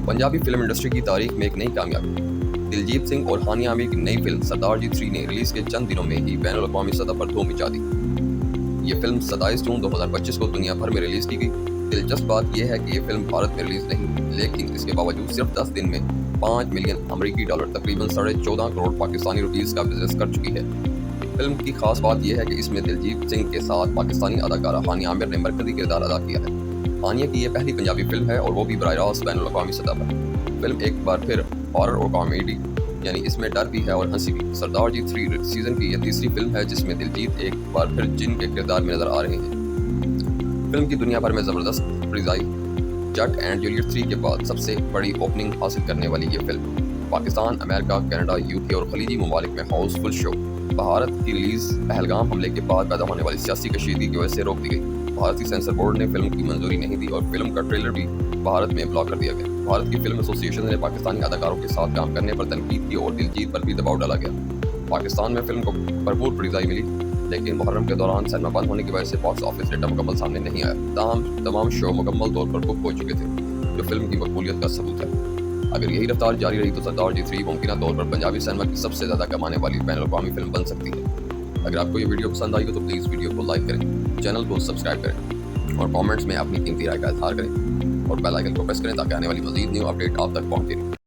Punjabi film industry की तारीख में एक नई कामयाबी। दिलजीत सिंह और हानिया आमिर की नई फिल्म सरदार जी 3 ने रिलीज के चंद दिनों में ही बैनुल अक़वामी सतह पर धूम मचा दी। ये फिल्म 27 जून 2025 को दुनिया भर में रिलीज की गई। दिलचस्प बात यह है कि ये फिल्म भारत में रिलीज नहीं, लेकिन इसके बावजूद सिर्फ 10 दिन में 5 मिलियन अमेरिकी डॉलर तकरीबन 14.5 करोड़ पाकिस्तानी रुपीस का बिजनेस कर चुकी है। फिल्म की खास बात यह है कि इसमें दिलजीत सिंह के साथ पाकिस्तानी अदाकारा हानिया आमिर ने मरकजी किरदार अदा किया है। हानिया की ये पहली पंजाबी फिल्म है और वो भी बराह रास्त बैनुल अक़वामी सतह पर। फिल्म एक बार फिर हॉरर और कॉमेडी यानी इसमें डर भी है और हंसी भी। सरदार जी 3 सीजन की यह तीसरी फिल्म है जिसमें दिलजीत एक बार फिर जिन के किरदार में नजर आ रहे हैं। फिल्म की दुनिया भर में ज़बरदस्त रिज़ाई जट एंड जूलियट 3 के बाद सबसे बड़ी ओपनिंग हासिल करने वाली ये film Pakistan, America, Canada, UK और खलीजी ममालिक में हाउसफुल शो। भारत की रिलीज पहलगाम हमले के बाद पैदा होने वाली सियासी कशीदगी की वजह से रोक दी गई। भारतीय सेंसर बोर्ड ने फिल्म की मंजूरी नहीं दी और फिल्म का ट्रेलर भी भारत में ब्लॉक कर दिया गया। भारत की फिल्म एसोसिएशन ने पाकिस्तानी अदाकारों के साथ काम करने पर तनकीद की और दिलजीत पर भी दबाव डाला गया। पाकिस्तान में फिल्म को भरपूर रिज़ाई मिली, लेकिन मुहर्रम के दौरान सिनेमा बंद होने की वजह से बॉक्स ऑफिस डेटा मुकम्मल सामने नहीं आया। तमाम शो मुकम्मल तौर पर बुक हो चुके थे, जो फिल्म की मकबूलियत का सबूत है। अगर यही रफ्तार जारी रही तो सरदार जी 3 मुमकिन तौर पर पंजाबी सिनेमा की सबसे ज़्यादा कमाने वाली बैनुल अक़वामी फिल्म बन सकती है। अगर आपको ये वीडियो पसंद आई हो तो प्लीज़ वीडियो को लाइक करें, चैनल को सब्सक्राइब करें और कमेंट्स में अपनी कीमती राय का इज़हार करें और बेल आइकन को प्रेस करें ताकि आने वाली मज़ीद न्यू अपडेट आप तक पहुँचे।